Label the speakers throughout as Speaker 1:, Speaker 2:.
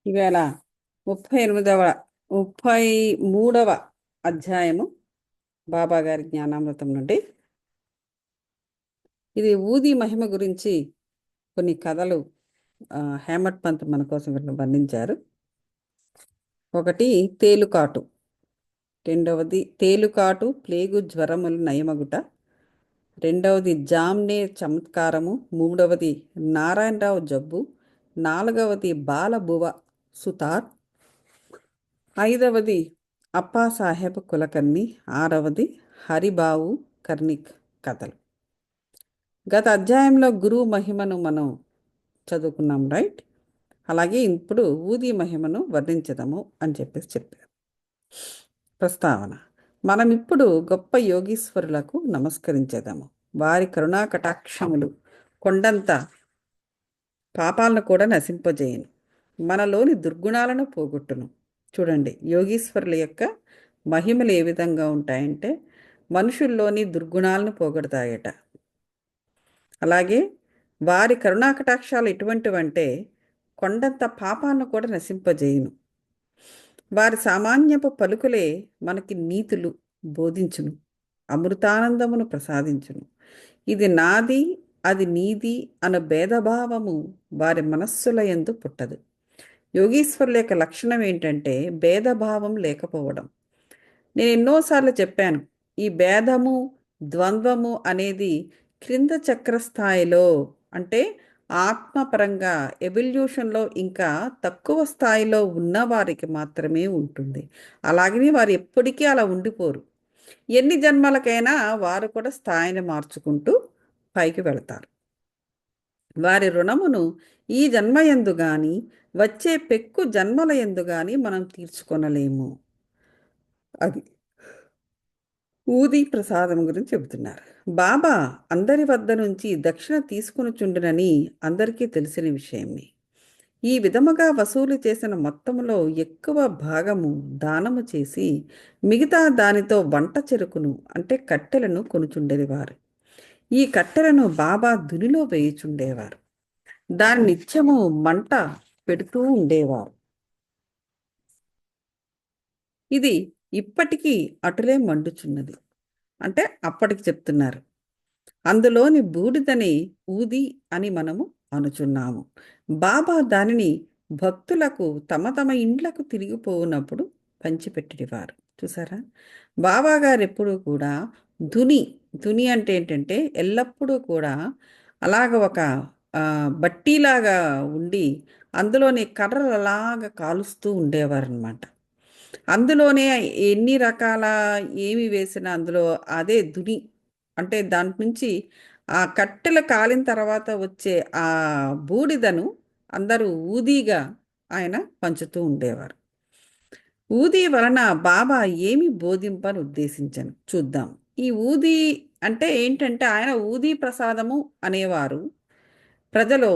Speaker 1: ఈవేళ 38వ 33వ అధ్యాయము బాబా గారి జ్ఞానామృతం నుండి. ఇది ఊది మహిమ గురించి కొన్ని కథలు హేమట్ పంత్ మన కోసం వర్ణించారు. ఒకటి తేలుకాటు, రెండవది తేలుకాటు ప్లేగు జ్వరములు నయమగుట, రెండవది జామ్నే చమత్కారము, మూడవది నారాయణరావు జబ్బు, నాలుగవది బాలబువ సుతార్, ఐదవది అప్పాసాహెబ్ కులకర్ణి, ఆరవది హరిబావు కర్ణిక్ కథలు. గత అధ్యాయంలో గురువు మహిమను మనం చదువుకున్నాం, రైట్? అలాగే ఇప్పుడు ఊది మహిమను వర్ణించదము అని చెప్పారు. ప్రస్తావన: మనం ఇప్పుడు గొప్ప యోగీశ్వరులకు నమస్కరించేదాము. వారి కరుణా కటాక్షములు కొండంత పాపాలను కూడా నశింపజేయను, మనలోని దుర్గుణాలను పోగొట్టును. చూడండి, యోగీశ్వరుల యొక్క మహిమలు ఏ విధంగా ఉంటాయంటే మనుషుల్లోని దుర్గుణాలను పోగొడతాయట. అలాగే వారి కరుణాకటాక్షాలు ఎటువంటివంటే కొండంత పాపాలను కూడా నశింపజేయును. వారి సామాన్యపు పలుకులే మనకి నీతులు బోధించును, అమృతానందమును ప్రసాదించును. ఇది నాది, అది నీది అన్న భేదభావము వారి మనస్సుల యందు పుట్టదు. యోగీశ్వరుల యొక్క లక్షణం ఏంటంటే భేదభావం లేకపోవడం. నేను ఎన్నోసార్లు చెప్పాను, ఈ భేదము ద్వంద్వము అనేది క్రింద చక్రస్థాయిలో, అంటే ఆత్మపరంగా ఎవల్యూషన్లో ఇంకా తక్కువ స్థాయిలో ఉన్నవారికి మాత్రమే ఉంటుంది. అలాగని వారు ఎప్పటికీ అలా ఉండిపోరు. ఎన్ని జన్మలకైనా వారు కూడా స్థాయిని మార్చుకుంటూ పైకి వెళతారు. వారి రుణమును ఈ జన్మయందు గాని వచ్చే పెక్కు జన్మల యందు గాని మనం తీర్చుకొనలేము. అది ఊది ప్రసాదం గురించి చెబుతున్నారు. బాబా అందరి వద్ద నుంచి దక్షిణ తీసుకునిచుండునని అందరికీ తెలిసిన విషయమే. ఈ విధముగా వసూలు చేసిన మొత్తములో ఎక్కువ భాగము దానము చేసి మిగతా దానితో వంట చెరుకును, అంటే కట్టెలను కొనుచుండేవారు. ఈ కట్టెలను బాబా దునిలో వేయుచుండేవారు. దాని నిత్యము మంట పెడుతూ ఉండేవారు. ఇది ఇప్పటికీ అటులే మండుచున్నది, అంటే అప్పటికి చెప్తున్నారు. అందులోని బూడిదని ఊది అని మనము అనుచున్నాము. బాబా దానిని భక్తులకు తమ తమ ఇండ్లకు తిరిగిపోయినప్పుడు పంచిపెట్టేవారు. చూసారా, బాబా గారు ఎప్పుడూ కూడా ధుని ధుని అంటే ఏంటంటే ఎల్లప్పుడూ కూడా అలాగ ఒక బట్టీలాగా ఉండి అందులోని కర్రలు అలాగ కాలుస్తూ ఉండేవారు అనమాట. అందులోనే ఎన్ని రకాల ఏమి వేసినా అందులో అదే దుని, అంటే దాంట్ నుంచి ఆ కట్టెలు కాలిన తర్వాత వచ్చే ఆ బూడిదను అందరూ ఊదీగా ఆయన పంచుతూ ఉండేవారు. ఊదీ వలన బాబా ఏమి బోధింపని ఉద్దేశించను చూద్దాం. ఈ ఊదీ అంటే ఏంటంటే ఆయన ఊదీ ప్రసాదము అనేవారు. ప్రజలు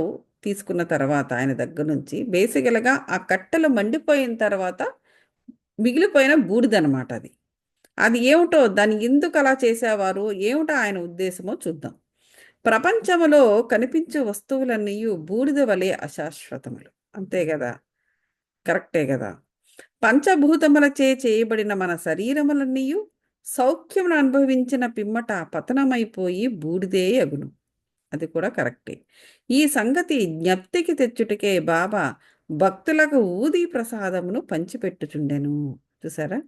Speaker 1: తీసుకున్న తర్వాత ఆయన దగ్గర నుంచి బేసికల్గా ఆ కట్టెలు మండిపోయిన తర్వాత మిగిలిపోయిన బూడిదనమాట అది. అది ఏమిటో, దాన్ని ఎందుకు అలా చేసేవారు, ఏమిటో ఆయన ఉద్దేశమో చూద్దాం. ప్రపంచములో కనిపించే వస్తువులన్నీ బూడిద వలె అశాశ్వతములు, అంతే కదా? కరెక్టే కదా? పంచభూతములచే చేయబడిన మన శరీరములన్నీ సౌఖ్యమును అనుభవించిన పిమ్మట పతనమైపోయి బూడిదే అగును, అది కూడా కరెక్టే. ఈ సంగతి జ్ఞప్తికి తెచ్చుటకే బాబా భక్తులకు ఊది ప్రసాదమును పంచిపెట్టుచుండెను. చూసారా,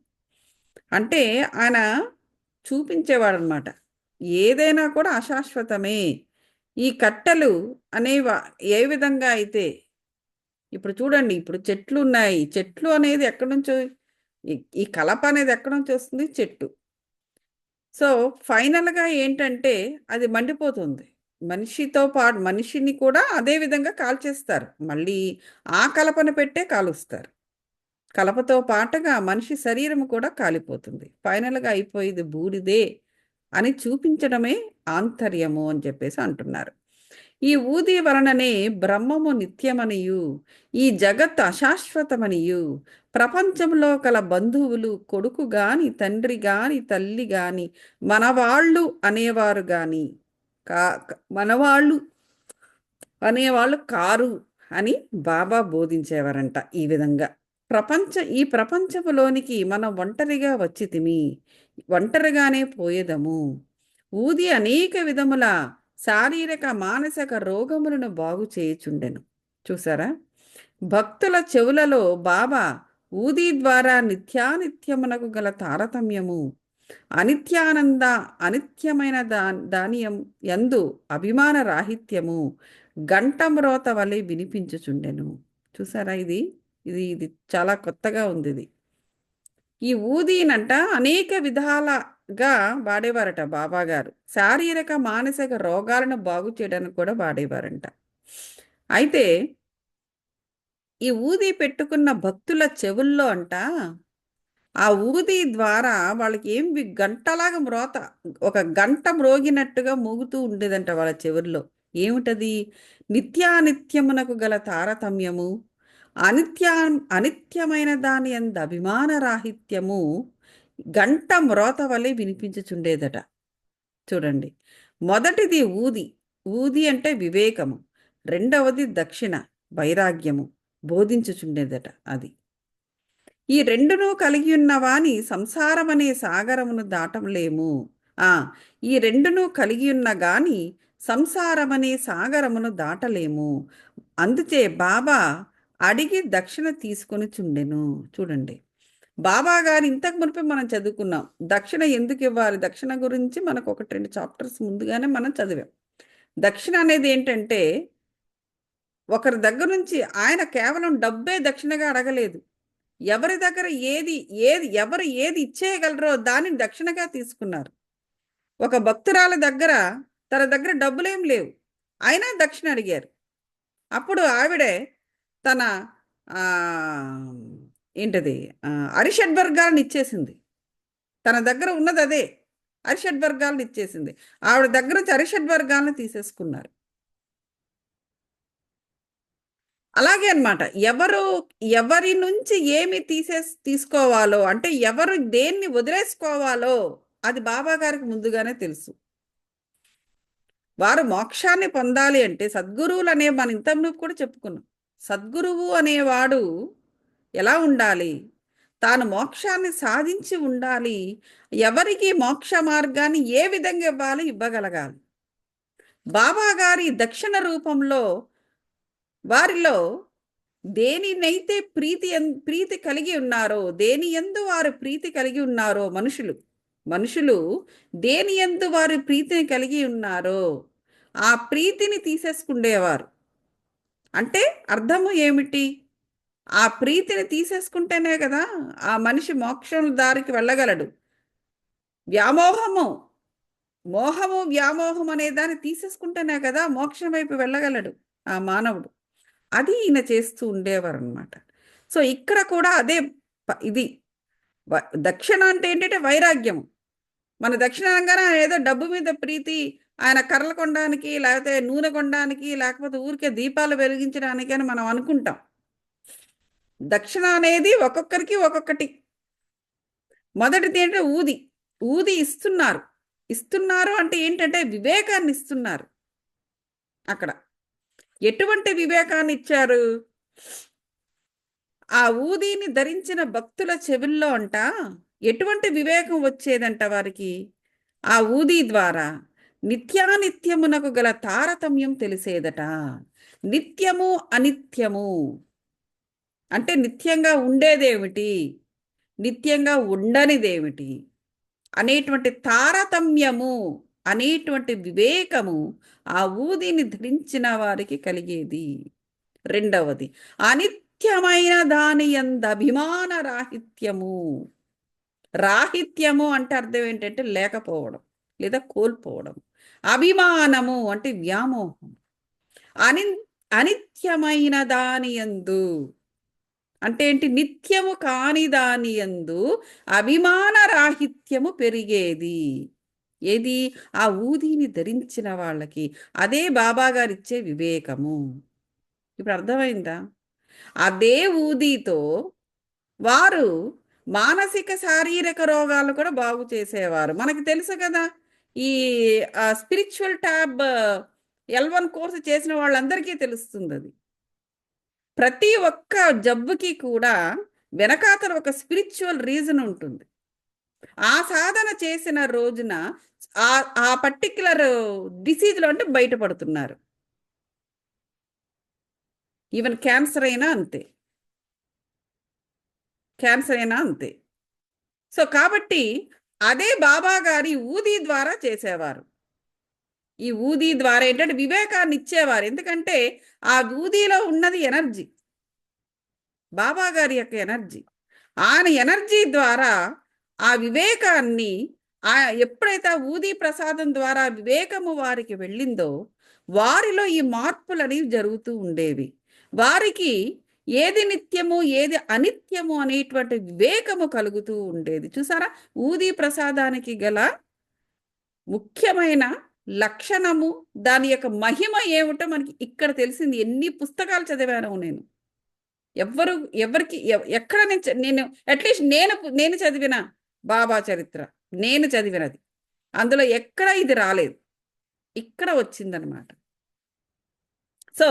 Speaker 1: అంటే ఆయన చూపించేవాడు అనమాట, ఏదైనా కూడా అశాశ్వతమే. ఈ కట్టెలు అనేవి ఏ విధంగా అయితే, ఇప్పుడు చూడండి, ఇప్పుడు చెట్లు ఉన్నాయి, చెట్లు అనేది ఎక్కడి నుంచో, ఈ కలప అనేది ఎక్కడి నుంచి వస్తుంది? చెట్టు. సో ఫైనల్గా ఏంటంటే అది మండిపోతుంది. మనిషితో పాటు మనిషిని కూడా అదే విధంగా కాల్చేస్తారు, మళ్ళీ ఆ కలపను పెట్టే కాలుస్తారు. కలపతో పాటుగా మనిషి శరీరం కూడా కాలిపోతుంది. ఫైనల్గా అయిపోయేది బూడిదే అని చూపించడమే ఆంతర్యము అని చెప్పేసి అంటున్నారు. ఈ ఊది వలననే బ్రహ్మము నిత్యమనియు, ఈ జగత్ అశాశ్వతమనియు, ప్రపంచంలో కల బంధువులు కొడుకు గాని తండ్రి గాని తల్లి గాని మనవాళ్ళు అనేవారు గాని మనవాళ్ళు అనేవాళ్ళు కారు అని బాబా బోధించేవారంట ఈ విధంగా. ఈ ప్రపంచములోనికి మనం ఒంటరిగా వచ్చితిమి, ఒంటరిగానే పోయేదము. ఊది అనేక విధముల శారీరక మానసిక రోగములను బాగు చేయుచుండెను. చూసారా? భక్తుల చెవులలో బాబా ఊది ద్వారా నిత్యానిత్యమునకు గల తారతమ్యము, అనిత్యానంద అనిత్యమైన దానియం యందు అభిమాన రాహిత్యము గంటమ్రోత వలె వినిపించుచుండెను. చూసారా? ఇది ఇది ఇది చాలా కొత్తగా ఉంది. ఇది ఈ ఊదీనంట అనేక విధాలుగా వాడేవారట బాబా గారు. శారీరక మానసిక రోగాలను బాగు చేయడానికి కూడా వాడేవారంట. అయితే ఈ ఊది పెట్టుకున్న భక్తుల చెవుల్లో అంట ఆ ఊది ద్వారా వాళ్ళకి గంటలాగా ఒక గంట మ్రోగినట్టుగా మోగుతూ ఉండేదంట వాళ్ళ చెవుల్లో. ఏమిటది? నిత్యానిత్యమునకు గల తారతమ్యము, అనిత్యా అనిత్యమైన దాని అంద అభిమాన రాహిత్యము గంట మ్రోత వలె వినిపించుచుండేదట. చూడండి, మొదటిది ఊది. ఊది అంటే వివేకము. రెండవది దక్షిణ, వైరాగ్యము బోధించుచుండేదట అది. ఈ రెండును కలిగి ఉన్నవాని సంసారమనే సాగరమును దాటలేము. ఈ రెండును కలిగి ఉన్న గాని సంసారమనే సాగరమును దాటలేము. అందుచే బాబా అడిగి దక్షిణ తీసుకొని చుండెను. చూడండి, బాబా గారు ఇంతకు మునిపే మనం చదువుకున్నాం. దక్షిణ ఎందుకు ఇవ్వాలి? దక్షిణ గురించి మనకు 1-2 చాప్టర్స్ ముందుగానే మనం చదివాం. దక్షిణ అనేది ఏంటంటే, ఒకరి దగ్గర నుంచి ఆయన కేవలం డబ్బే దక్షిణగా అడగలేదు. ఎవరి దగ్గర ఎవరు ఏది ఇచ్చేయగలరో దానిని దక్షిణగా తీసుకున్నారు. ఒక భక్తురాల దగ్గర తన దగ్గర డబ్బులేం లేవు, అయినా దక్షిణ అడిగారు. అప్పుడు ఆవిడే తన ఏంటది అరిషడ్వర్గాలను ఇచ్చేసింది. తన దగ్గర ఉన్నది అదే, అరిషడ్వర్గాలను ఇచ్చేసింది. ఆవిడ దగ్గర నుంచి అరిషడ్వర్గాలను తీసేసుకున్నారు. అలాగే అన్నమాట. ఎవరి నుంచి ఏమి తీసుకోవాలో, అంటే ఎవరు దేన్ని వదిలేసుకోవాలో అది బాబా గారికి ముందుగానే తెలుసు. వారు మోక్షాన్ని పొందాలి అంటే సద్గురువులు అనే మనం ఇంతకు కూడా చెప్పుకున్నాం. సద్గురువు అనేవాడు ఎలా ఉండాలి? తాను మోక్షాన్ని సాధించి ఉండాలి. ఎవరికి మోక్ష మార్గాన్ని ఏ విధంగా ఇవ్వగలగాలి. బాబా గారి దక్షిణ రూపంలో వారిలో దేనినైతే ప్రీతి కలిగి ఉన్నారో, దేని యందు వారు ప్రీతి కలిగి ఉన్నారో, మనుషులు దేని యందు వారు ప్రీతిని కలిగి ఉన్నారో ఆ ప్రీతిని తీసేసుకుండేవారు. అంటే అర్థము ఏమిటి? ఆ ప్రీతిని తీసేసుకుంటేనే కదా ఆ మనిషి మోక్షం దారికి వెళ్ళగలడు. మోహము వ్యామోహం అనే దాన్ని తీసేసుకుంటేనే కదా మోక్షం వైపు వెళ్ళగలడు ఆ మానవుడు. అది ఈయన చేస్తూ ఉండేవారు అనమాట. సో ఇక్కడ కూడా అదే ఇది దక్షిణ అంటే ఏంటంటే వైరాగ్యం. మన దక్షిణ అనగానే ఏదో డబ్బు మీద ప్రీతి, ఆయన కర్రలు కొనడానికి, లేకపోతే నూనె కొనడానికి, లేకపోతే ఊరికే దీపాలు వెలిగించడానికి అని మనం అనుకుంటాం. దక్షిణ అనేది ఒక్కొక్కరికి ఒక్కొక్కటి. మొదటిది ఏంటంటే ఊది ఇస్తున్నారు అంటే ఏంటంటే వివేకాన్ని ఇస్తున్నారు. అక్కడ ఎటువంటి వివేకాన్ని ఇచ్చారు? ఆ ఊదిని ధరించిన భక్తుల చెవుల్లో అంట ఎటువంటి వివేకం వచ్చేదంట వారికి? ఆ ఊది ద్వారా నిత్యానిత్యమునకు గల తారతమ్యం తెలిసేదట. నిత్యము అనిత్యము అంటే నిత్యంగా ఉండేదేమిటి, నిత్యంగా ఉండనిదేమిటి అనేటువంటి తారతమ్యము అనేటువంటి వివేకము ఆ ఊదిని ధరించిన వారికి కలిగేది. రెండవది అనిత్యమైన దాని యందు అభిమాన రాహిత్యము. రాహిత్యము అంటే అర్థం ఏంటంటే లేకపోవడం లేదా కోల్పోవడం. అభిమానము అంటే వ్యామోహం. అనిత్యమైన దాని యందు అంటే ఏంటి? నిత్యము కాని దాని యందు అభిమాన రాహిత్యము పెరిగేది. ఏది? ఆ ఊదిని ధరించిన వాళ్ళకి. అదే బాబా గారు ఇచ్చే వివేకము. ఇప్పుడు అర్థమైందా? అదే ఊదితో వారు మానసిక శారీరక రోగాలు కూడా బాగు చేసేవారు. మనకు తెలుసు కదా, ఈ స్పిరిచువల్ ట్యాబ్ L1 కోర్సు చేసిన వాళ్ళందరికీ తెలుస్తుంది అది. ప్రతి ఒక్క జబ్బుకి కూడా వెనకాతల ఒక స్పిరిచువల్ రీజన్ ఉంటుంది. ఆ సాధన చేసిన రోజున ఆ ఆ పర్టిక్యులర్ డిసీజ్లో అంటే బయటపడుతున్నారు. ఈవెన్ క్యాన్సర్ అయినా అంతే. క్యాన్సర్ అయినా అంతే. సో కాబట్టి అదే బాబా గారి ఊదీ ద్వారా చేసేవారు. ఈ ఊదీ ద్వారా ఏంటంటే వివేకాన్ని ఇచ్చేవారు. ఎందుకంటే ఆ ఊదీలో ఉన్నది ఎనర్జీ, బాబా గారి యొక్క ఎనర్జీ. ఆయన ఎనర్జీ ద్వారా ఆ వివేకాన్ని ఆ ఎప్పుడైతే ఆ ఊదీ ప్రసాదం ద్వారా వివేకము వారికి వెళ్ళిందో వారిలో ఈ మార్పులనేవి జరుగుతూ ఉండేవి. వారికి ఏది నిత్యము ఏది అనిత్యము అనేటువంటి వివేకము కలుగుతూ ఉండేది. చూసారా, ఊదీ ప్రసాదానికి గల ముఖ్యమైన లక్షణము, దాని యొక్క మహిమ ఏమిటో మనకి ఇక్కడ తెలిసింది. ఎన్ని పుస్తకాలు చదివాను నేను. ఎవరికి ఎక్కడ నేను అట్లీస్ట్ నేను చదివిన బాబా చరిత్ర, నేను చదివినది అందులో ఎక్కడ ఇది రాలేదు, ఇక్కడ వచ్చిందనమాట. సో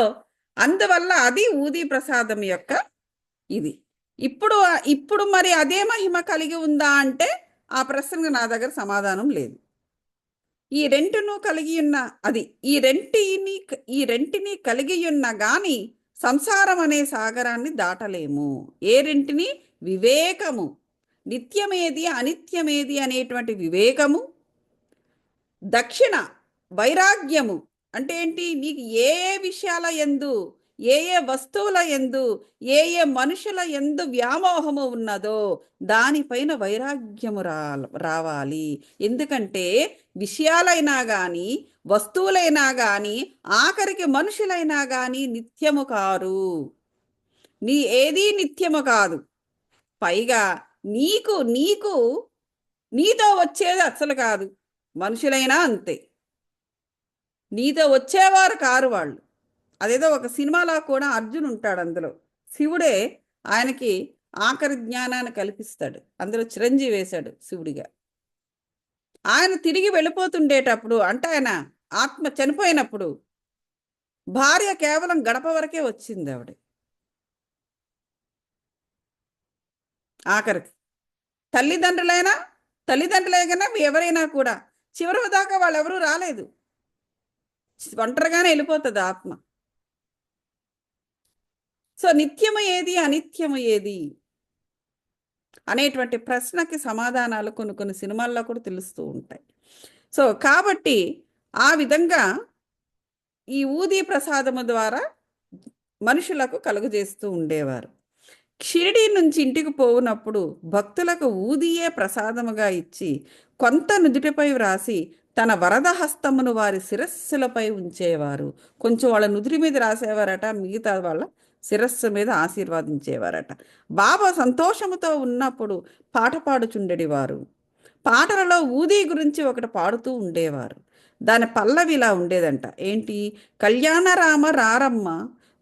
Speaker 1: అందువల్ల అది ఊదీ ప్రసాదం యొక్క ఇది. ఇప్పుడు ఇప్పుడు మరి అదే మహిమ కలిగి ఉందా అంటే ఆ ప్రశ్నకు నా దగ్గర సమాధానం లేదు. ఈ రెంటును కలిగి ఉన్న అది ఈ రెంటిని కలిగి ఉన్న గాని సంసారం అనే సాగరాన్ని దాటలేము. ఏ రెంటిని? వివేకము, నిత్యమేది అనిత్యమేది అనేటువంటి వివేకము, దక్షిణ వైరాగ్యము. అంటే ఏంటి? నీకు ఏ ఏ విషయాల యందు, ఏ ఏ వస్తువుల యందు, ఏ ఏ మనుషుల యందు వ్యామోహము ఉన్నదో దానిపైన వైరాగ్యము రావాలి. ఎందుకంటే విషయాలైనా కానీ వస్తువులైనా కానీ ఆఖరికి మనుషులైనా కానీ నిత్యము కారు. ఏదీ నిత్యము కాదు. పైగా నీకు నీకు నీతో వచ్చేది అసలు కాదు. మనుషులైనా అంతే, నీతో వచ్చేవారు కారు వాళ్ళు. అదేదో ఒక సినిమాలో కూడా అర్జున్ ఉంటాడు, అందులో శివుడే ఆయనకి ఆఖరి జ్ఞానాన్ని కల్పిస్తాడు. అందులో చిరంజీవి వేశాడు శివుడిగా. ఆయన తిరిగి వెళ్ళిపోతుండేటప్పుడు, అంటే ఆయన ఆత్మ చనిపోయినప్పుడు భార్య కేవలం గడప వరకే వచ్చింది. ఆవిడ ఆఖరికి తల్లిదండ్రులైనా ఎవరైనా కూడా చివరి దాకా వాళ్ళు ఎవరూ రాలేదు. ఒంటరిగానే వెళ్ళిపోతుంది ఆత్మ. సో నిత్యము ఏది అనిత్యము ఏది అనేటువంటి ప్రశ్నకి సమాధానాలు కొన్ని కొన్ని సినిమాల్లో కూడా తెలుస్తూ ఉంటాయి. సో కాబట్టి ఆ విధంగా ఈ ఊదీ ప్రసాదము ద్వారా మనుషులకు కలుగజేస్తూ ఉండేవారు. షిరిడి నుంచి ఇంటికి పోవునప్పుడు భక్తులకు ఊదియే ప్రసాదముగా ఇచ్చి కొంత నుదుటిపై వ్రాసి తన వరద హస్తమును వారి శిరస్సులపై ఉంచేవారు. కొంచెం వాళ్ళ నుదుటి మీద రాసేవారట, మిగతా వాళ్ళ శిరస్సు మీద ఆశీర్వాదించేవారట. బాబా సంతోషముతో ఉన్నప్పుడు పాట పాడుచుండేవారు. పాటలలో ఊదీ గురించి ఒకటి పాడుతూ ఉండేవారు. దాని పల్లవిలా ఉండేదంట. ఏంటి? కళ్యాణరామ రారమ్మ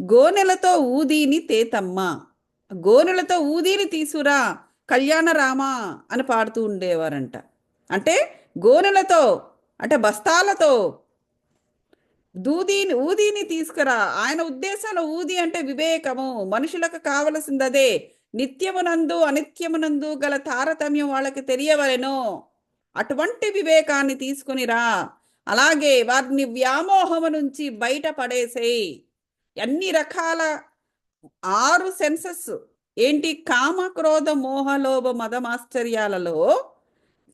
Speaker 1: గోనెలతో ఊదీని తేతమ్మ. గోనెలతో ఊదీని తీసురా కళ్యాణరామ అని పాడుతూ ఉండేవారంట. అంటే గోనెలతో, అంటే బస్తాలతో ఊదీని తీసుకురా. ఆయన ఉద్దేశంలో ఊది అంటే వివేకము. మనుషులకు కావలసింది అదే. నిత్యమునందు అనిత్యమునందు గల తారతమ్యం వాళ్ళకి తెలియవలెను. అటువంటి వివేకాన్ని తీసుకునిరా. అలాగే వారిని వ్యామోహము నుంచి బయటపడేసేయి. అన్ని రకాల 6 సెన్సెస్ ఏంటి? కామ క్రోధ మోహలోభ మదమాశ్చర్యాలలో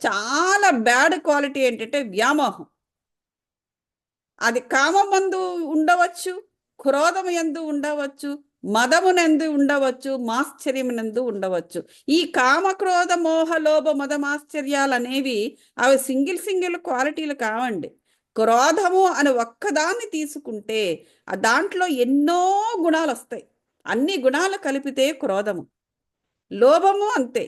Speaker 1: చాలా బ్యాడ్ క్వాలిటీ ఏంటంటే వ్యామోహం. అది కామమందు ఉండవచ్చు, క్రోధము యందు ఉండవచ్చు, మదమునందు ఉండవచ్చు, మాశ్చర్యమునందు ఉండవచ్చు. ఈ కామ క్రోధ మోహ లోభ మదమాశ్చర్యాలు అనేవి అవి సింగిల్ క్వాలిటీలు కావండి. క్రోధము అని ఒక్కదాన్ని తీసుకుంటే దాంట్లో ఎన్నో గుణాలు వస్తాయి. అన్ని గుణాలు కలిపితే క్రోధము. లోభము అంతే,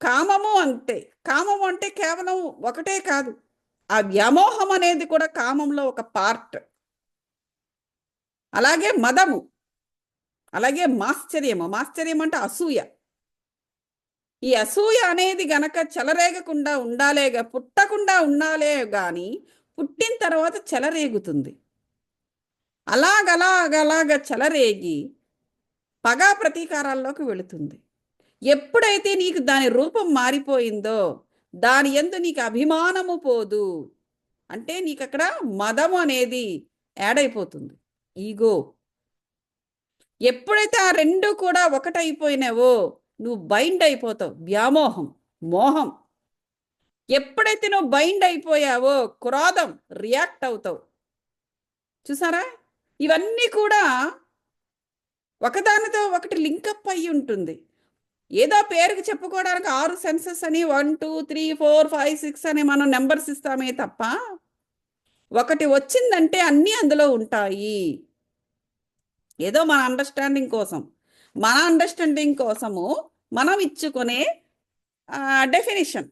Speaker 1: కామము అంతే. కామము అంటే కేవలం ఒకటే కాదు, ఆ వ్యామోహం అనేది కూడా కామంలో ఒక పార్ట్. అలాగే మదము, అలాగే మాశ్చర్యము. మాశ్చర్యం అంటే అసూయ. ఈ అసూయ అనేది గనక చెలరేగకుండా ఉండాలేగా, పుట్టకుండా ఉండాలే గాని పుట్టిన తర్వాత చెలరేగుతుంది. అలాగ చెలరేగి పగా ప్రతీకారాల్లోకి వెళుతుంది. ఎప్పుడైతే నీకు దాని రూపం మారిపోయిందో దాని యందు నీకు అభిమానము పోదు. అంటే నీకు అక్కడ మదము అనేది యాడ్ అయిపోతుంది, ఈగో. ఎప్పుడైతే ఆ రెండు కూడా ఒకటైపోయినావో నువ్వు బైండ్ అయిపోతావు, వ్యామోహం, మోహం. ఎప్పుడైతే నువ్వు బైండ్ అయిపోయావో క్రోధం, రియాక్ట్ అవుతావు. చూసారా, ఇవన్నీ కూడా ఒకదానితో ఒకటి లింకప్ అయ్యి ఉంటుంది. ఏదో పేరుకి చెప్పుకోవడానికి 6 సెన్సెస్ అని 1 2 3 4 5 6 అని మనం నెంబర్స్ ఇస్తామే తప్ప ఒకటి వచ్చిందంటే అన్నీ అందులో ఉంటాయి. ఏదో మన అండర్స్టాండింగ్ కోసము మనం ఇచ్చుకునే డెఫినేషన్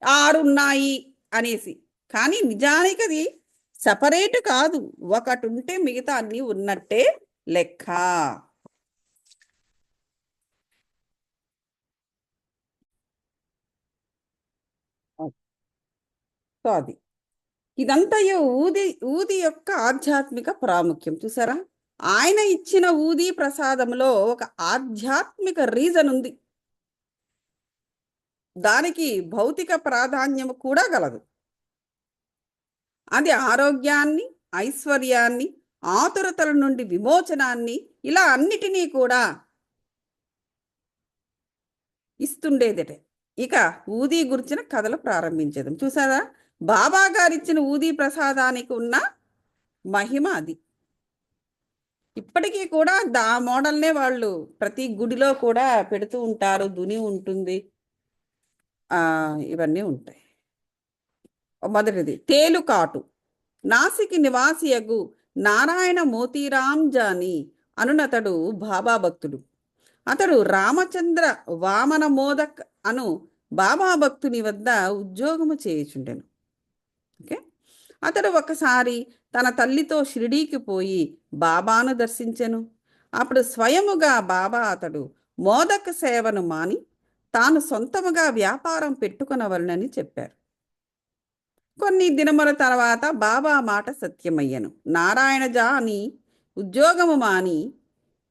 Speaker 1: 6 ఉన్నాయి అనేసి. కానీ నిజానికి అది సపరేట్ కాదు, ఒకటి ఉంటే మిగతా అన్నీ ఉన్నట్టే లెక్క. సో అది ఇదంతా ఊది ఊది యొక్క ఆధ్యాత్మిక ప్రాముఖ్యం. చూసారా, ఆయన ఇచ్చిన ఊది ప్రసాదంలో ఒక ఆధ్యాత్మిక రీజన్ ఉంది, దానికి భౌతిక ప్రాధాన్యం కూడా గలదు. అది ఆరోగ్యాన్ని, ఐశ్వర్యాన్ని, ఆతురతల నుండి విమోచనాన్ని, ఇలా అన్నిటినీ కూడా ఇస్తుండేదట. ఇక ఊది గురించిన కథలు ప్రారంభించేదాం. చూసారా, బాబా గారిచ్చిన ఊది ప్రసాదానికి ఉన్న మహిమ అది. ఇప్పటికీ కూడా ఆ మోడల్నే వాళ్ళు ప్రతి గుడిలో కూడా పెడుతూ ఉంటారు, దుని ఉంటుంది, ఇవన్నీ ఉంటాయి. మొదటిది తేలుకాటు. నాసిక్ నివాసియగు నారాయణ మోతీరాం జాని అనునతడు బాబా భక్తుడు. అతడు రామచంద్ర వామన మోదక్ అను బాబా భక్తుని వద్ద ఉద్యోగము చేయుచుండెను. ఓకే, అతడు ఒకసారి తన తల్లితో షిరిడీకి పోయి బాబాను దర్శించెను. అప్పుడు స్వయముగా బాబా అతడు మోదక సేవను మాని తాను సొంతముగా వ్యాపారం పెట్టుకునవలనని చెప్పారు. కొన్ని దినముల తర్వాత బాబా మాట సత్యమయ్యను. నారాయణ జాని ఉద్యోగము మాని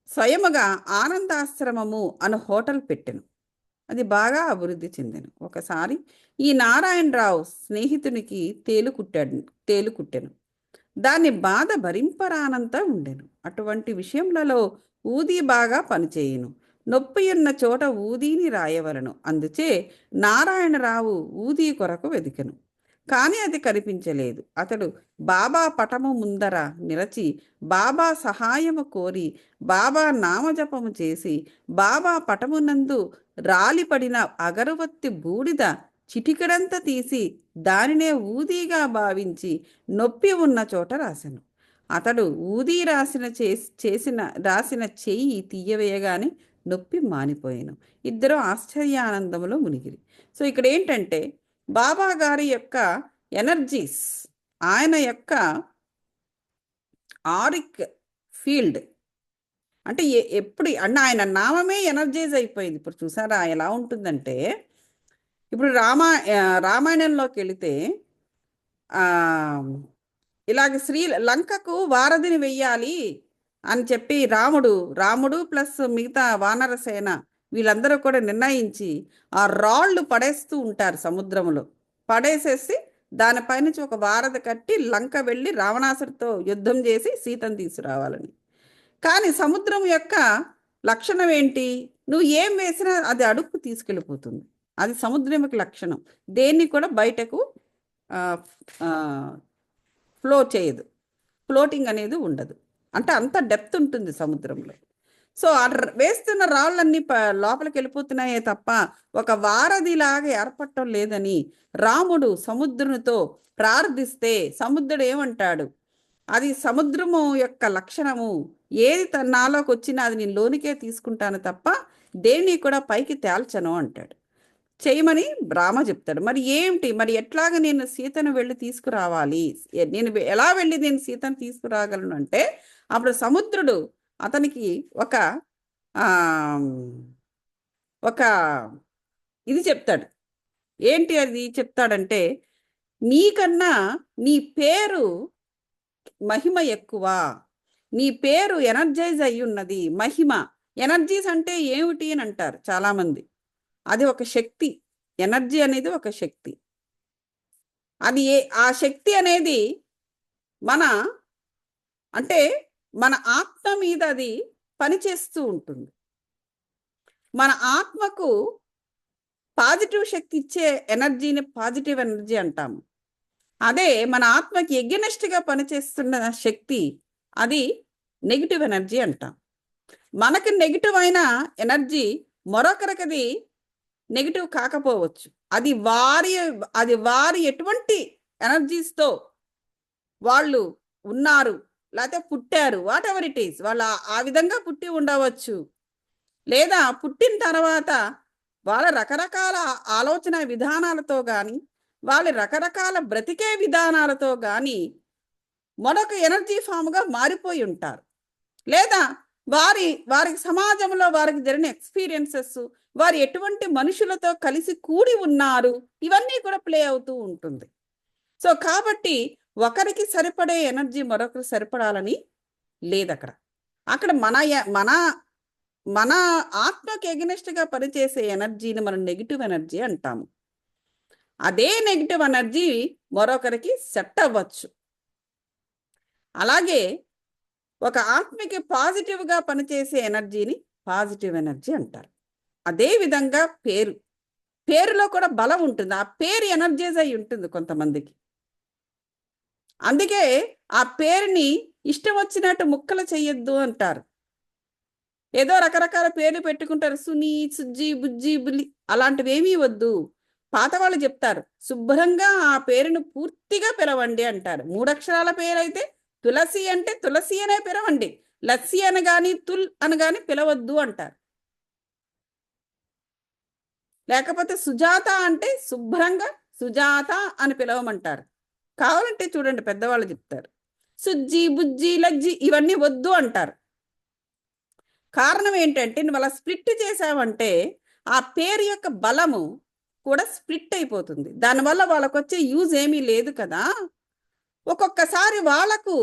Speaker 1: స్వయముగా ఆనందాశ్రమము అను హోటల్ పెట్టెను. అది బాగా అభివృద్ధి చెందెను. ఒకసారి ఈ నారాయణరావు స్నేహితునికి తేలు కుట్టెను. దాన్ని బాధ భరింపరానంత ఉండెను. అటువంటి విషయములలో ఊది బాగా పనిచేయును. నొప్పి ఉన్న చోట ఊదీని రాయవలను. అందుచే నారాయణరావు ఊదీ కొరకు వెదికెను. కానీ అది కనిపించలేదు. అతడు బాబా పటము ముందర నిలచి బాబా సహాయము కోరి బాబా నామజపము చేసి బాబా పటమునందు రాలిపడిన అగరవత్తి బూడిద చిటికడంత తీసి దానినే ఊదీగా భావించి నొప్పి ఉన్న చోట రాసెను. అతడు ఊదీ రాసిన చెయ్యి తీయవేయగానే నొప్పి మానిపోయాను. ఇద్దరు ఆశ్చర్యానందములో మునిగిరి. సో ఇక్కడ ఏంటంటే బాబా గారి యొక్క ఎనర్జీస్, ఆయన యొక్క ఆరిక్ ఫీల్డ్ అంటే ఎప్పుడు అన్న ఆయన నామమే ఎనర్జైజ్ అయిపోయింది. ఇప్పుడు చూసారా ఎలా ఉంటుందంటే, ఇప్పుడు రామాయణంలోకి వెళితే ఇలాగ లంకకు వారధిని వెయ్యాలి అని చెప్పి రాముడు ప్లస్ మిగతా వానరసేన వీళ్ళందరూ కూడా నిర్ణయించి ఆ రాళ్ళు పడేస్తూ ఉంటారు సముద్రంలో. పడేసేసి దానిపైనుంచి ఒక వారధి కట్టి లంక వెళ్ళి రావణాసుడితో యుద్ధం చేసి సీతను తీసుకురావాలని. కానీ సముద్రం యొక్క లక్షణం ఏంటి? నువ్వు ఏం వేసినా అది అడుక్కు తీసుకెళ్ళిపోతుంది. అది సముద్రం యొక్క లక్షణం. దేన్ని కూడా బయటకు ఫ్లో చేయదు, ఫ్లోటింగ్ అనేది ఉండదు. అంటే అంత డెప్త్ ఉంటుంది సముద్రంలో. సో వేస్తున్న రాళ్ళన్నీ లోపలికి వెళ్ళిపోతున్నాయే తప్ప ఒక వారధిలాగా ఏర్పడటం లేదని రాముడు సముద్రునితో ప్రార్థిస్తే సముద్రుడు ఏమంటాడు? అది సముద్రము యొక్క లక్షణము, ఏది నాలోకి వచ్చినా అది నేను లోనికే తీసుకుంటాను తప్ప దేన్ని కూడా పైకి తేల్చను అంటాడు. చేయమని రామ చెప్తాడు. మరి ఏమిటి, మరి ఎట్లాగ నేను సీతను వెళ్ళి తీసుకురావాలి, నేను ఎలా వెళ్ళి నేను సీతను తీసుకురాగలను అంటే అప్పుడు సముద్రుడు అతనికి ఒక ఇది చెప్తాడు. ఏంటి అది చెప్తాడంటే, నీకన్నా నీ పేరు మహిమ ఎక్కువ, నీ పేరు ఎనర్జైజ్ అయి ఉన్నది, మహిమ ఎనర్జీస్ అంటే ఏమిటి అని అంటారు చాలామంది. అది ఒక శక్తి. ఎనర్జీ అనేది ఒక శక్తి. అది ఆ శక్తి అనేది మన అంటే మన ఆత్మ మీద అది పనిచేస్తూ ఉంటుంది. మన ఆత్మకు పాజిటివ్ శక్తి ఇచ్చే ఎనర్జీని పాజిటివ్ ఎనర్జీ అంటాము. అదే మన ఆత్మకి ఎగెనెస్ట్గా పనిచేస్తున్న శక్తి అది నెగిటివ్ ఎనర్జీ అంటాం. మనకి నెగిటివ్ అయిన ఎనర్జీ మరొకరికి నెగిటివ్ కాకపోవచ్చు. అది వారి ఎటువంటి ఎనర్జీస్తో వాళ్ళు ఉన్నారు, లేకపోతే పుట్టారు, వాట్ ఎవర్ ఇట్ ఈస్, వాళ్ళు ఆ విధంగా పుట్టి ఉండవచ్చు. లేదా పుట్టిన తర్వాత వాళ్ళ రకరకాల ఆలోచన విధానాలతో కానీ, వాళ్ళ రకరకాల బ్రతికే విధానాలతో కానీ మరొక ఎనర్జీ ఫామ్గా మారిపోయి ఉంటారు. లేదా వారికి సమాజంలో వారికి జరిగిన ఎక్స్పీరియన్సెస్, వారు ఎటువంటి మనుషులతో కలిసి కూడి ఉన్నారు, ఇవన్నీ కూడా ప్లే అవుతూ ఉంటుంది. సో కాబట్టి ఒకరికి సరిపడే ఎనర్జీ మరొకరికి సరిపడాలని లేదు. అక్కడ మన ఆత్మకి ఎగనెస్ట్గా పనిచేసే ఎనర్జీని మనం నెగిటివ్ ఎనర్జీ అంటాము. అదే నెగిటివ్ ఎనర్జీ మరొకరికి సెట్ అవ్వచ్చు. అలాగే ఒక ఆత్మకి పాజిటివ్గా పనిచేసే ఎనర్జీని పాజిటివ్ ఎనర్జీ అంటారు. అదే విధంగా పేరులో కూడా బలం ఉంటుంది. ఆ పేరు ఎనర్జైజ్ అయి ఉంటుంది కొంతమందికి. అందుకే ఆ పేరుని ఇష్టం వచ్చినట్టు ముక్కలు చెయ్యొద్దు అంటారు. ఏదో రకరకాల పేర్లు పెట్టుకుంటారు, సుని, సుజ్జి, బుజ్జి, బుల్లి, అలాంటివి ఏమీ వద్దు. పాత వాళ్ళు చెప్తారు, శుభ్రంగా ఆ పేరును పూర్తిగా పిలవండి అంటారు. 3 అక్షరాల పేరు అయితే తులసి అంటే తులసి అనే పిలవండి, లస్సి అనగాని తుల్ అనగాని పిలవద్దు అంటారు. లేకపోతే సుజాత అంటే శుభ్రంగా సుజాత అని పిలవమంటారు. కావాలంటే చూడండి పెద్దవాళ్ళు చెప్తారు, సుజ్జి, బుజ్జి, లజ్జి ఇవన్నీ వద్దు అంటారు. కారణం ఏంటంటే నువ్వు అలా స్ప్లిట్ చేసావంటే ఆ పేరు యొక్క బలము కూడా స్ప్లిట్ అయిపోతుంది. దానివల్ల వాళ్ళకు వచ్చే యూజ్ ఏమీ లేదు కదా. ఒక్కొక్కసారి వాళ్ళకు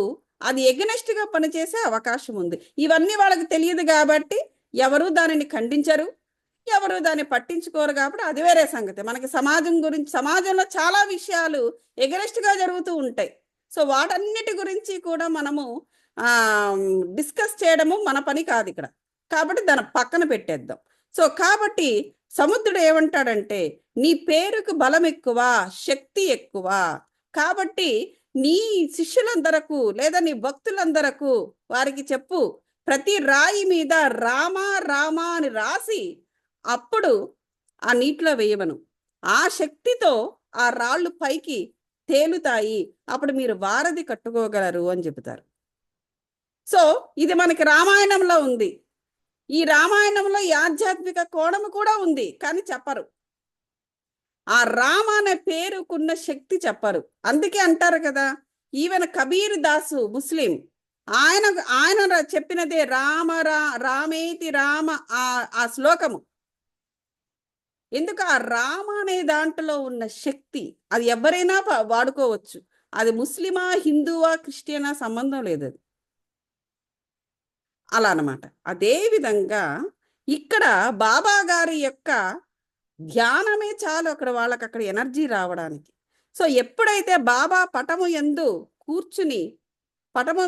Speaker 1: అది ఎగనెస్ట్గా పనిచేసే అవకాశం ఉంది. ఇవన్నీ వాళ్ళకి తెలియదు కాబట్టి ఎవరు దానిని ఖండించరు, ఎవరు దాన్ని పట్టించుకోరు. కాబట్టి అది వేరే సంగతి. మనకి సమాజంలో చాలా విషయాలు ఎగనెస్ట్గా జరుగుతూ ఉంటాయి. సో వాటన్నిటి గురించి కూడా మనము డిస్కస్ చేయడము మన పని కాదు ఇక్కడ. కాబట్టి దాన్ని పక్కన పెట్టేద్దాం. సో కాబట్టి సముద్రుడు ఏమంటాడంటే, నీ పేరుకు బలం ఎక్కువ, శక్తి ఎక్కువ. కాబట్టి నీ శిష్యులందరకు లేదా నీ భక్తులందరకు వారికి చెప్పు, ప్రతి రాయి మీద రామ రామ అని రాసి అప్పుడు ఆ నీటిలో వేయమను. ఆ శక్తితో ఆ రాళ్ళు పైకి తేలుతాయి. అప్పుడు మీరు వారధి కట్టుకోగలరు అని చెబుతారు. సో ఇది మనకి రామాయణంలో ఉంది. ఈ రామాయణంలో ఈ ఆధ్యాత్మిక కోణము కూడా ఉంది, కానీ చెప్పరు. ఆ రామ అనే పేరుకున్న శక్తి చెప్పరు. అందుకే అంటారు కదా, ఈవెన్ కబీర్ దాసు ముస్లిం, ఆయన చెప్పినదే రామేతి రామ ఆ శ్లోకము. ఎందుకు? ఆ రామ అనే దాంట్లో ఉన్న శక్తి అది ఎవరైనా వాడుకోవచ్చు. అది ముస్లిమా, హిందువా, క్రిస్టియనా సంబంధం లేదు. అది అలా అన్నమాట. అదే విధంగా ఇక్కడ బాబా గారి యొక్క ధ్యానమే చాలు అక్కడ వాళ్ళకి అక్కడ ఎనర్జీ రావడానికి. సో ఎప్పుడైతే బాబా పటము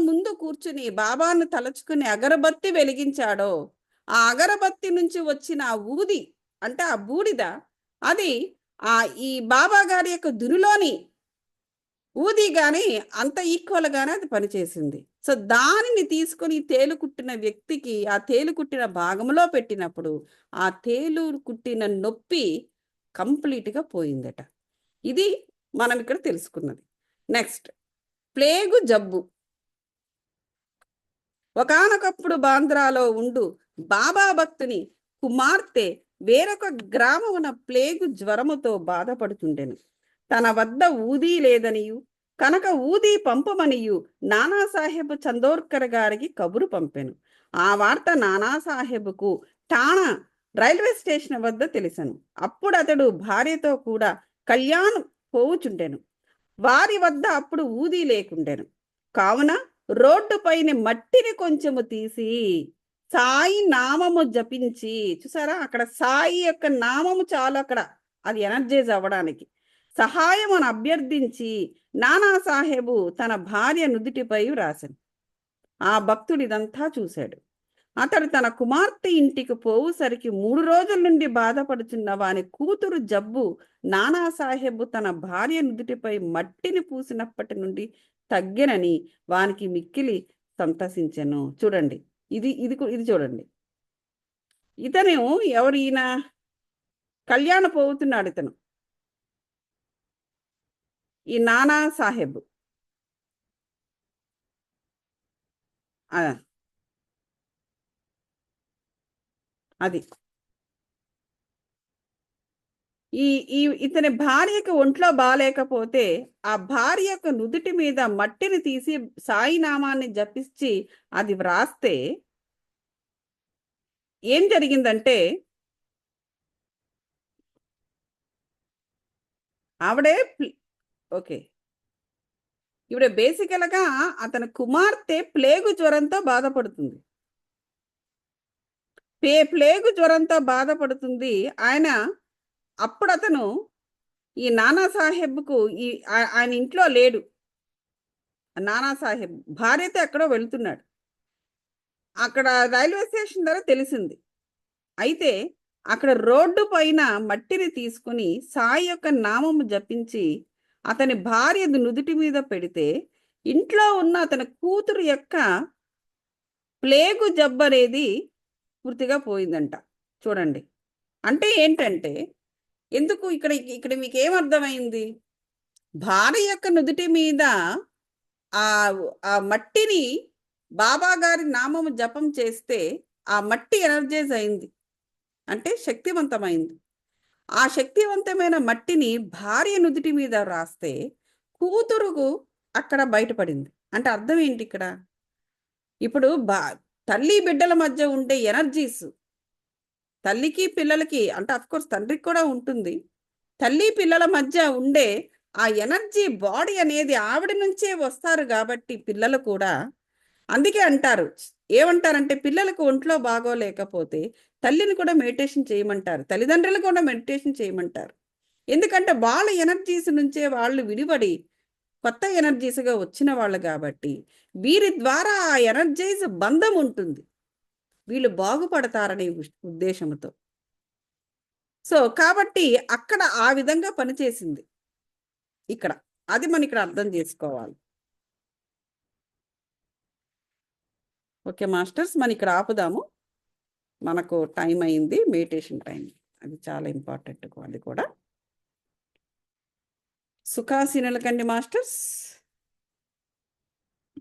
Speaker 1: ముందు కూర్చుని బాబాను తలుచుకుని అగరబత్తి వెలిగించాడో, ఆ అగరబత్తి నుంచి వచ్చిన ఊది అంటే ఆ బూడిద, అది ఈ బాబా గారి యొక్క దునిలోని ఊది కానీ అంత ఈక్వల్గానే అది పనిచేసింది. సో దానిని తీసుకొని తేలు కుట్టిన వ్యక్తికి ఆ తేలు కుట్టిన భాగంలో పెట్టినప్పుడు ఆ తేలు కుట్టిన నొప్పి కంప్లీట్గా పోయిందట. ఇది మనం ఇక్కడ తెలుసుకున్నది. నెక్స్ట్, ప్లేగు జబ్బు. ఒకానొకప్పుడు బాంద్రాలో ఉండు బాబా భక్తుని కుమార్తె వేరొక గ్రామమున ప్లేగు జ్వరముతో బాధపడుతుండెను. తన వద్ద ఊదీ లేదనియు కనుక ఊదీ పంపమనియు నానాసాహెబ్ చందోర్కర్ గారికి కబురు పంపెను. ఆ వార్త నానాసాహెబ్కు ఠాణా రైల్వే స్టేషన్ వద్ద తెలిసెను. అప్పుడు అతడు భార్యతో కూడా కళ్యాణ్ పోవుచుండెను. వారి వద్ద అప్పుడు ఊదీ లేకుండెను. కావున రోడ్డు పైన మట్టిని కొంచెము తీసి సాయి నామము జపించి, చూసారా అక్కడ సాయి యొక్క నామము చాలు అక్కడ అది ఎనర్జైజ్ అవ్వడానికి. సహాయమును అభ్యర్థించి నానాసాహెబు తన భార్య నుదుటిపై వ్రాసెను. ఆ భక్తుడు ఇదంతా చూశాడు. అతడు తన కుమార్తె ఇంటికి పోవుసరికి 3 రోజుల నుండి బాధపడుచున్న వాని కూతురు జబ్బు నానాసాహెబు తన భార్య నుదుటిపై మట్టిని పూసినప్పటి నుండి తగ్గెనని వానికి మిక్కిలి సంతసించెను. చూడండి, ఇది చూడండి. ఇతను ఎవరు? ఈయన కళ్యాణ పోతున్నాడు. ఇతను ఈ నానా సాహెబ్. అది ఈ ఈ ఇతని భార్యకు ఒంట్లో బాలేకపోతే ఆ భార్య యొక్క నుదుటి మీద మట్టిని తీసి సాయి నామాన్ని జపించి అది వ్రాస్తే ఏం జరిగిందంటే, ఆవిడే ఓకే, ఇవిడ బేసికల్గా అతని కుమార్తె ప్లేగు జ్వరంతో బాధపడుతుంది. ప్లేగు జ్వరంతో బాధపడుతుంది. అప్పుడు అతను ఈ నానాసాహెబ్కు ఆయన ఇంట్లో లేడు. నానాసాహెబ్ భార్యతో ఎక్కడో వెళుతున్నాడు. అక్కడ రైల్వే స్టేషన్ దగ్గర తెలిసింది. అయితే అక్కడ రోడ్డు పైన మట్టిని తీసుకుని సాయి యొక్క నామము జపించి అతని భార్య నుదుటి మీద పెడితే ఇంట్లో ఉన్న అతని కూతురు యొక్క ప్లేగు జబ్బు అనేది పూర్తిగా పోయిందంట. చూడండి, అంటే ఏంటంటే ఎందుకు ఇక్కడ ఇక్కడ మీకు ఏమర్థమైంది? భార్య యొక్క నుదుటి మీద ఆ మట్టిని బాబా గారి నామము జపం చేస్తే ఆ మట్టి ఎనర్జైజ్ అయింది, అంటే శక్తివంతమైంది. ఆ శక్తివంతమైన మట్టిని భార్య నుదుటి మీద రాస్తే కూతురుకు అక్కడ బయటపడింది. అంటే అర్థం ఏంటి ఇక్కడ? ఇప్పుడు తల్లి బిడ్డల మధ్య ఉండే ఎనర్జీస్, తల్లికి పిల్లలకి, అంటే అఫ్కోర్స్ తండ్రికి కూడా ఉంటుంది, తల్లి పిల్లల మధ్య ఉండే ఆ ఎనర్జీ బాడీ అనేది ఆవిడ నుంచే వస్తారు కాబట్టి పిల్లలు కూడా. అందుకే అంటారు, ఏమంటారంటే పిల్లలకు ఒంట్లో బాగోలేకపోతే తల్లిని కూడా మెడిటేషన్ చేయమంటారు, తల్లిదండ్రులు కూడా మెడిటేషన్ చేయమంటారు. ఎందుకంటే వాళ్ళ ఎనర్జీస్ నుంచే వాళ్ళు విడిపడి కొత్త ఎనర్జీస్గా వచ్చిన వాళ్ళు కాబట్టి వీరి ద్వారా ఆ ఎనర్జైజ్ బంధం ఉంటుంది, వీళ్ళు బాగుపడతారనే ఉద్దేశంతో. సో కాబట్టి అక్కడ ఆ విధంగా పనిచేసింది ఇక్కడ. అది మనం ఇక్కడ అర్థం చేసుకోవాలి. ఓకే మాస్టర్స్, మనం ఇక్కడ ఆపుదాము. మనకు టైం అయింది, మెడిటేషన్ టైం. అది చాలా ఇంపార్టెంట్. అది కూడా సుఖాసీనులకండి మాస్టర్స్.